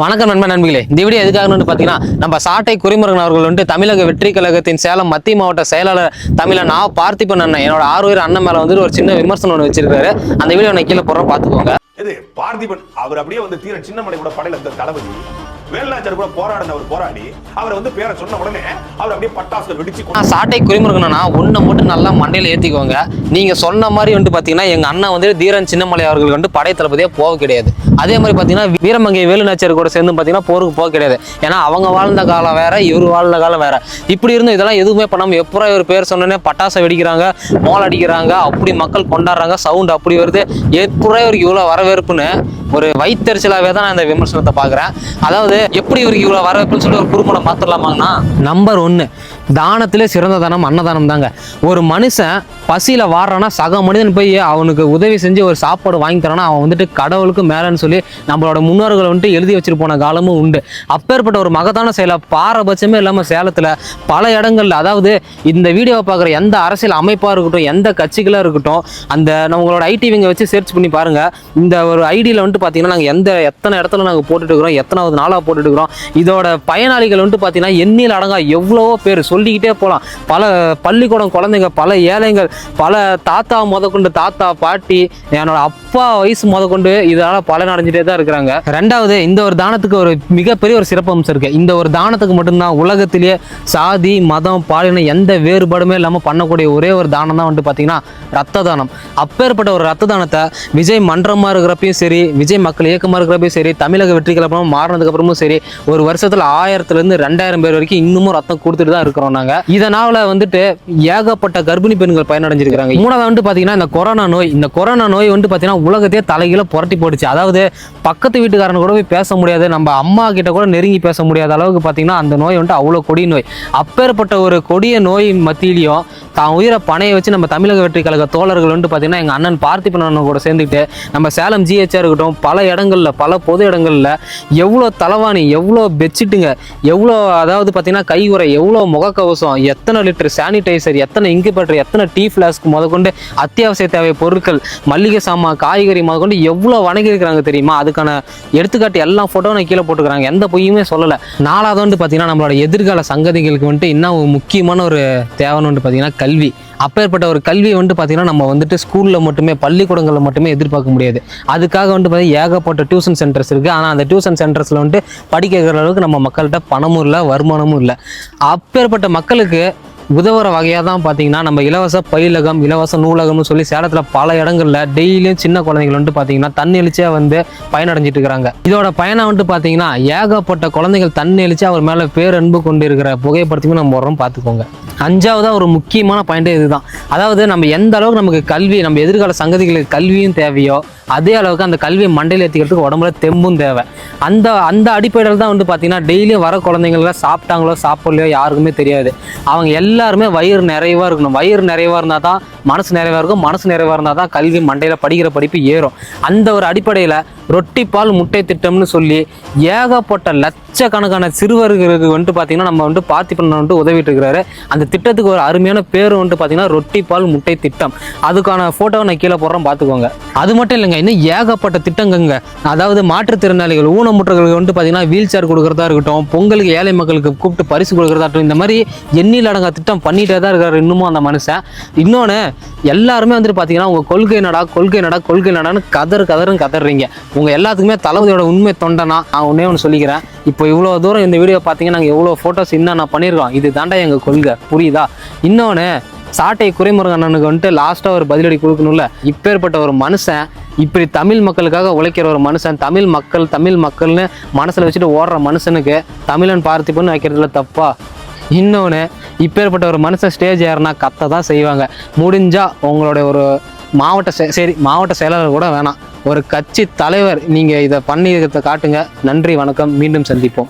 வணக்கம் நண்பர்களே, இந்த வீடியோ எதுக்காகன்னு பார்த்தீங்கன்னா, நம்ம சாட்டை குறைமுருகன் அவர்கள் வந்து தமிழக வெற்றி கழகத்தின் சேலம் மத்திய மாவட்ட செயலாளர் தமிழன் பார்த்திபன் அண்ணன் என்னோட 6 உயிர் அண்ணன் மேல வந்து ஒரு சின்ன விமர்சனம் ஒன்று வச்சிருக்காரு. அந்த வீடியோ நான் கீழே போடுறோம், பார்த்துக்கோங்க. இது பார்த்திபன் அவர் அப்படியே வந்து தீர சின்னமலை கூட படையில இருந்த தளபதி வேலுநாச்சியார் கூட போராடினவர் போராடி அவர் வந்து பேரை சொன்ன உடனே அவர் அப்படியே பட்டாசுல வெடிச்சு சாட்டை குறைமுருகனா ஒண்ணு மட்டும் நல்லா மண்டையில ஏத்திக்கோங்க. நீங்க சொன்ன மாதிரி வந்து பாத்தீங்கன்னா எங்க அண்ணன் வந்து தீரன் சின்னமலை அவர்கள் வந்து படை தளபதியா போக கிடையாது. அதே மாதிரி பாத்தீங்கன்னா வீரமங்கை வேலுநாச்சியார் கூட சேர்ந்து பாத்தீங்கன்னா போருக்கு போக கிடையாது. ஏன்னா அவங்க வாழ்ந்த காலம் வேற, இவர் வாழ்ந்த காலம் வேற. இப்படி இருந்து இதெல்லாம் எதுவுமே பண்ணாம எப்பறம் இவர் பேர் சொன்னோன்னே பட்டாசை வெடிக்கிறாங்க, மோல் அடிக்கிறாங்க, அப்படி மக்கள் கொண்டாடுறாங்க, சவுண்ட் அப்படி வருது. எப்பறம் இவருக்கு இவ்வளவு வரவேற்புன்னு ஒரு வைத்தறிச்சலாவே தான் நான் இந்த விமர்சனத்தை பாக்குறேன். அதாவது எப்படி இவருக்கு இவ்வளவு வரவேற்புன்னு சொல்லி ஒரு குறும்பனை மாத்திரலாமாங்கன்னா, நம்பர் 1 தானத்திலே சிறந்த தானம் அன்னதானம் தாங்க. ஒரு மனுஷன் பசியில வாடுறான்னா சக மனிதன் போய் அவனுக்கு உதவி செஞ்சு ஒரு சாப்பாடு வாங்கி தரானா அவன் வந்துட்டு கடவுளுக்கு மேலன்னு சொல்லி நம்மளோட முன்னோர்கள் வந்துட்டு எழுதி வச்சுட்டு போன காலமும் உண்டு. அப்பேற்பட்ட ஒரு மகத்தான செயலை பாரபட்சமே இல்லாமல் சேலத்தில் பல இடங்கள்ல, அதாவது இந்த வீடியோவை பார்க்குற எந்த அரசியல் அமைப்பாக இருக்கட்டும், எந்த கட்சிகளாக இருக்கட்டும், அந்த நம்மளோட ஐடிவிங்க வச்சு சர்ச் பண்ணி பாருங்க. இந்த ஒரு ஐடியில் வந்துட்டு பார்த்தீங்கன்னா நாங்கள் எத்தனை இடத்துல நாங்கள் போட்டுட்டு இருக்கிறோம், எத்தனாவது நாளாக போட்டுட்டு இருக்கிறோம். இதோட பயனாளிகள் வந்துட்டு பார்த்தீங்கன்னா எண்ணில் அடங்கா எவ்வளவோ பேர் சொல்லிக்கிட்டே போகலாம். பல பள்ளிக்கூடம் குழந்தைங்க, பல ஏழைகள், பல தாத்தா முதற்கொண்டு தாத்தா பாட்டி, என்னோட அப்பா வயசு முதற்கொண்டு இதனால பலன் அடைஞ்சிட்டே தான் இருக்கிறாங்க. ரெண்டாவது, இந்த ஒரு தானத்துக்கு ஒரு மிகப்பெரிய ஒரு சிறப்பு அம்சம் இருக்கு. இந்த ஒரு தானத்துக்கு மட்டும்தான் உலகத்திலேயே சாதி மதம் பாலின எந்த வேறுபாடுமே இல்லாமல் பண்ணக்கூடிய ஒரே ஒரு தானம் தான் வந்து பார்த்தீங்கன்னா ரத்த தானம். அப்பேற்பட்ட ஒரு ரத்த தானத்தை விஜய் மன்றமாக இருக்கிறப்பையும் சரி, விஜய் மக்கள் இயக்கமாக இருக்கிறப்பையும் சரி, தமிழக வெற்றி கழகம் மாறினதுக்கு அப்புறமும் சரி, ஒரு வருஷத்துல 1000 to 2000 பேர் வரைக்கும் இன்னமும் ரத்தம் கொடுத்துட்டு தான் இருக்கிறோம் நாங்க. இதனால வந்துட்டு ஏகப்பட்ட கர்ப்பிணி பெண்கள் பயனடைஞ்சிருக்காங்க. மூணாவது வந்து பாத்தீங்கன்னா இந்த கொரோனா நோய் வந்து பாத்தீங்கன்னா உலகத்தையே தலைகீழ புரட்டி போடுச்சு. அதாவது பக்கத்து வீட்டுக்காரன் கூட போய் பேச முடியாது, நம்ம அம்மா கிட்ட கூட நெருங்கி பேச முடியாத அளவுக்கு பாத்தீங்கன்னா அந்த நோய் வந்துட்டு அவ்வளவு கொடிய நோய். அப்பேற்பட்ட ஒரு கொடிய நோய் மத்தியிலையும் தான் உயிரை பணைய வச்சு நம்ம தமிழக வெற்றி கழக தோழர்கள் வந்து பாத்தீங்கன்னா எங்க அண்ணன் பார்த்திபன் அண்ணன் கூட சேர்ந்துட்டு நம்ம சேலம் ஜிஹெச்ஆ இருக்கட்டும், பல இடங்கள்ல, பல பொது இடங்கள்ல எவ்வளோ தலைவாணி, எவ்வளோ பெட்ஷீட்டுங்க, எவ்வளோ அதாவது பார்த்தீங்கன்னா கையுறை, எவ்வளோ முகக்கவசம், எத்தனை லிட்டர் சானிடைசர், எத்தனை இன்குபேட்டர், எத்தனை டீ ஃப்ளாஸ்க் முதற்கொண்டு அத்தியாவசிய தேவை பொருட்கள், மல்லிகை சாமான், காய்கறி முதற்கொண்டு எவ்வளோ வணங்கியிருக்கிறாங்க தெரியுமா? அதுக்கான எடுத்துக்காட்டு எல்லாம் ஃபோட்டோ நான் கீழே போட்டுக்கிறாங்க, எந்த பொய்யுமே சொல்லலை. நாலாவது வந்து பார்த்தீங்கன்னா நம்மளோட எதிர்கால சங்கதிகளுக்கு வந்துட்டு இன்னும் முக்கியமான ஒரு தேவைன்னு வந்து பார்த்தீங்கன்னா கல்வி. அப்பேற்பட்ட ஒரு கல்வியை வந்து பார்த்தீங்கன்னா நம்ம வந்துட்டு ஸ்கூலில் மட்டுமே, பள்ளிக்கூடங்களில் மட்டுமே எதிர்பார்க்க முடியாது. அதுக்காக வந்து பார்த்தீங்கன்னா ஏகப்பட்ட டியூஷன் சென்டர்ஸ் இருக்குது. ஆனால் அந்த டியூஷன் சென்டர்ஸில் வந்துட்டு படிக்கிற அளவுக்கு நம்ம மக்கள்கிட்ட பணமும் இல்லை, வருமானமும் இல்லை. அப்பேற்பட்ட மக்களுக்கு உதவுற வகையாக தான் பார்த்தீங்கன்னா நம்ம இலவச பயிலகம், இலவச நூலகம்னு சொல்லி சேலத்தில் பல இடங்களில் டெய்லியும் சின்ன குழந்தைகள் வந்துட்டு பார்த்தீங்கன்னா தன்னெழுச்சியாக வந்து பயனடைஞ்சிட்டு இருக்கிறாங்க. இதோட பயணம் வந்துட்டு பார்த்தீங்கன்னா ஏகப்பட்ட குழந்தைகள் தன்னெழுச்சி அவர் மேலே பேரன்பு கொண்டு இருக்கிற புகைப்படத்தையும் நம்ம வரோம், பார்த்துக்கோங்க. அஞ்சாவதாக ஒரு முக்கியமான பாயிண்டே இதுதான். அதாவது நம்ம எந்த அளவுக்கு நமக்கு கல்வி, நம்ம எதிர்கால சங்கதிகளுக்கு கல்வியும் தேவையோ அதே அளவுக்கு அந்த கல்வியை மண்டையில் ஏற்றிக்கிறதுக்கு உடம்புல தெம்பும் தேவை. அந்த அடிப்படையில் தான் வந்து பார்த்தீங்கன்னா டெய்லியும் வர குழந்தைங்களாம் சாப்பிட்டாங்களோ சாப்பிடலையோ யாருக்குமே தெரியாது. அவங்க எல்லாருமே வயிறு நிறைவாக இருக்கணும். வயிறு நிறைவாக இருந்தால் தான் மனசு நிறைவாக இருக்கும், மனசு நிறைவாக இருந்தால் தான் கல்வி மண்டையில் படிக்கிற படிப்பு ஏறும். அந்த ஒரு அடிப்படையில் ரொட்டி பால் முட்டை திட்டம்னு சொல்லி ஏகப்பட்ட லட்சக்கணக்கான சிறுவர்களுக்கு வந்துட்டு பார்த்தீங்கன்னா நம்ம வந்துட்டு பார்த்திபன் வந்துட்டு உதவிட்டு இருக்கிறாரு. அந்த திட்டத்துக்கு ஒரு அருமையான பேர் வந்துட்டு பார்த்தீங்கன்னா ரொட்டி பால் முட்டை திட்டம். அதுக்கான ஃபோட்டோவை நான் கீழே போடுறேன், பார்த்துக்கோங்க. அது மட்டும் இல்லைங்க, இன்னும் ஏகப்பட்ட திட்டங்கங்க. அதாவது மாற்றுத்திறனாளிகள், ஊனமுற்றர்களுக்கு வந்துட்டு பார்த்தீங்கன்னா வீல் சேர் கொடுக்குறதா இருக்கட்டும், பொங்கலுக்கு ஏழை மக்களுக்கு கூப்பிட்டு பரிசு கொடுக்குறதா இருக்கட்டும், இந்த மாதிரி எண்ணில் அடங்கா திட்டம் பண்ணிட்டே தான் இருக்காரு இன்னமும் அந்த மனுஷன். இன்னொன்று, எல்லாருமே வந்துட்டு பார்த்தீங்கன்னா உங்கள் கொள்கை நடான்னு கதறீங்க. உங்கள் எல்லாத்துக்குமே தளபதியோட உண்மை தொண்டனா நான் ஒன்றே ஒன்று சொல்லிக்கிறேன். இப்போ இவ்வளோ தூரம் இந்த வீடியோ பார்த்தீங்கன்னா நாங்கள் எவ்வளோ ஃபோட்டோஸ் இன்னும் நான் பண்ணியிருக்கோம். இது தாண்டா எங்கள் கொள்கை, புரியுதா? இன்னொன்று, சாட்டை குறைமுருகன் அண்ணனுக்கு வந்துட்டு லாஸ்ட்டாக ஒரு பதிலடி கொடுக்கணும்ல. இப்பேற்பட்ட ஒரு மனுஷன், இப்படி தமிழ் மக்களுக்காக உழைக்கிற ஒரு மனுஷன், தமிழ் மக்கள்னு மனசில் வச்சுட்டு ஓடுற மனுஷனுக்கு தமிழன் பார்த்திபன் வைக்கிறதுல தப்பா? இன்னொன்று, இப்பேற்பட்ட ஒரு மனுஷன் ஸ்டேஜ் ஏறினா கத்த தான் செய்வாங்க. முடிஞ்சால் உங்களுடைய ஒரு மாவட்ட செயலாளர் கூட வேணாம், ஒரு கட்சி தலைவர் நீங்கள் இதை பண்ணி காட்டுங்க. நன்றி, வணக்கம், மீண்டும் சந்திப்போம்.